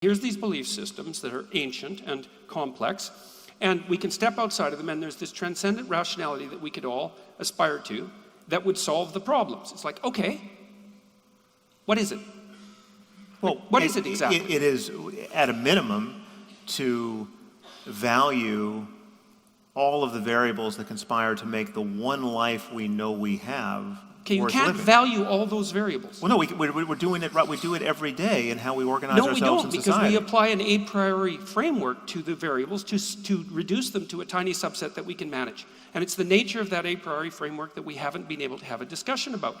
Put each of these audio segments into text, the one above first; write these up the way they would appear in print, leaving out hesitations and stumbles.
Here's these belief systems that are ancient and complex, and we can step outside of them, and there's this transcendent rationality that we could all aspire to that would solve the problems. It's like, okay, what is it? Well, what is it exactly? It is, at a minimum, to value all of the variables that conspire to make the one life we know we have Okay, you worth can't living. value all those variables. Well, no, we're doing it right. We do it every day in how we organize No, we ourselves don't, in because society. we apply an a priori framework to the variables to reduce them to a tiny subset that we can manage. And it's the nature of that a priori framework that we haven't been able to have a discussion about.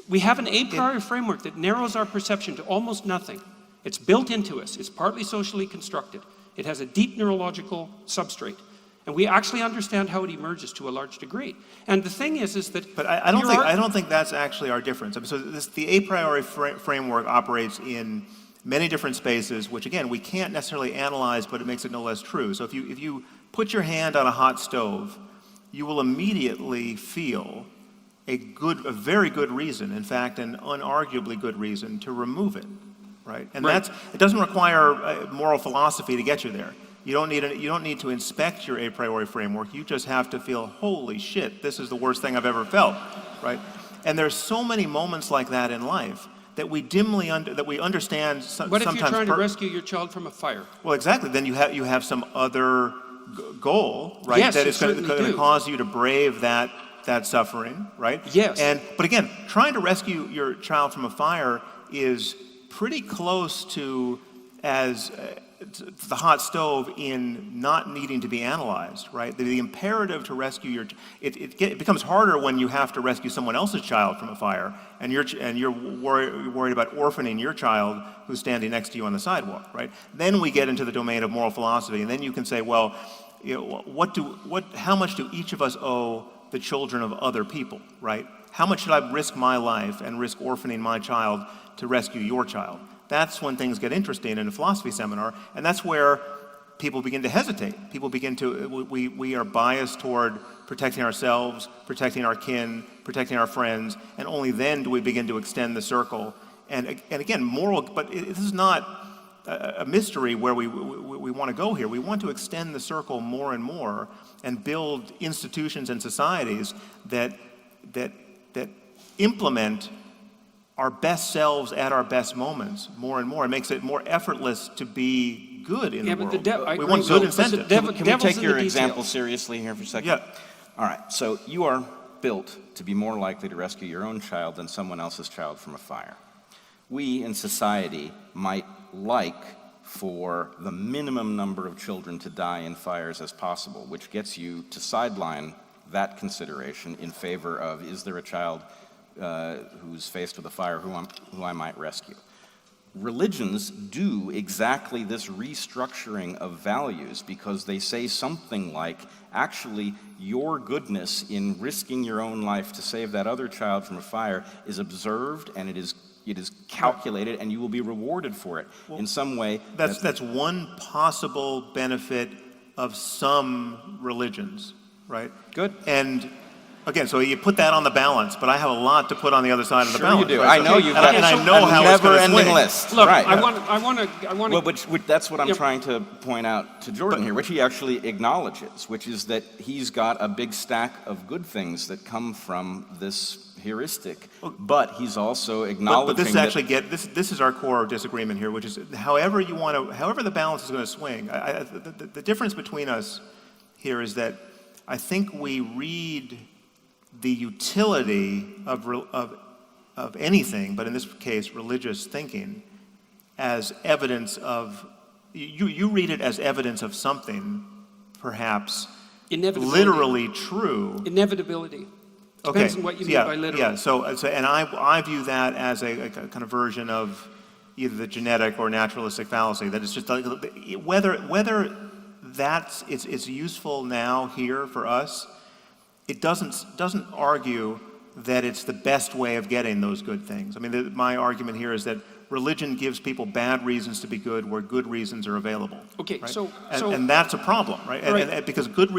We have an a priori framework that narrows our perception to almost nothing. It's built into us. It's partly socially constructed. It has a deep neurological substrate. And we actually understand how it emerges to a large degree. And the thing is that... But I don't think that's actually our difference. I mean, so the a priori framework operates in many different spaces, which again, we can't necessarily analyze, but it makes it no less true. So if you put your hand on a hot stove, you will immediately feel a very good reason, in fact, an unarguably good reason to remove it, right? And it doesn't require moral philosophy to get you there. You don't need to inspect your a priori framework. You just have to feel, holy shit, this is the worst thing I've ever felt, right? And there's so many moments like that in life that we dimly understand sometimes. What if you're trying to rescue your child from a fire? Well, exactly. Then you have some other goal, right? Yes, that is going to cause you to brave that suffering, right? Yes. But again, trying to rescue your child from a fire is pretty close to the hot stove in not needing to be analyzed, right? The imperative to rescue it becomes harder when you have to rescue someone else's child from a fire, and you're worried about orphaning your child who's standing next to you on the sidewalk, right? Then we get into the domain of moral philosophy, and then you can say, well, how much do each of us owe the children of other people, right? How much should I risk my life and risk orphaning my child to rescue your child? That's when things get interesting in a philosophy seminar, and that's where people begin to hesitate. We are biased toward protecting ourselves, protecting our kin, protecting our friends, and only then do we begin to extend the circle. And again, but this is not a mystery where we want to go here. We want to extend the circle more and more and build institutions and societies that implement our best selves at our best moments more and more. It makes it more effortless to be good in the world. We want good incentives. Can we take your example seriously here for a second? Yeah. All right, so you are built to be more likely to rescue your own child than someone else's child from a fire. We in society might like for the minimum number of children to die in fires as possible, which gets you to sideline that consideration in favor of, is there a child who's faced with a fire who I might rescue? Religions do exactly this restructuring of values because they say something like, actually, your goodness in risking your own life to save that other child from a fire is observed, and it is calculated, and you will be rewarded for it in some way. That's one possible benefit of some religions, right? Good. And again, so you put that on the balance, but I have a lot to put on the other side of the Sure balance. you do. Right? I know you've got how a it's going to never-ending swing. list. Look, right. I want to. That's what I'm trying to point out to Jordan here, which he actually acknowledges, which is that he's got a big stack of good things that come from this heuristic, but he's also acknowledging but this is actually this is our core disagreement here, which is however the balance is going to swing. The difference between us here is that I think we read the utility of anything, but in this case, religious thinking, as evidence of, you read it as evidence of something, perhaps, literally true. Inevitability. Depends on what you mean by literal. Yeah, so and I view that as a kind of version of either the genetic or naturalistic fallacy, that it's just like, whether it's useful now here for us, it doesn't argue that it's the best way of getting those good things. I mean, my argument here is that religion gives people bad reasons to be good where good reasons are available. Okay, right? so and that's a problem, right? And because good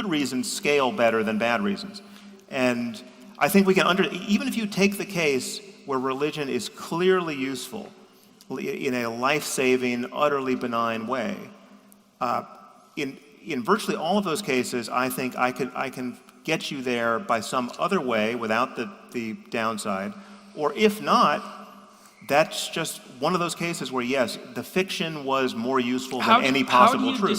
reasons scale better than bad reasons. And I think we can even if you take the case where religion is clearly useful in a life-saving, utterly benign way. In virtually all of those cases, I think I can get you there by some other way without the downside, or if not, that's just one of those cases where, yes, the fiction was more useful than any possible truth.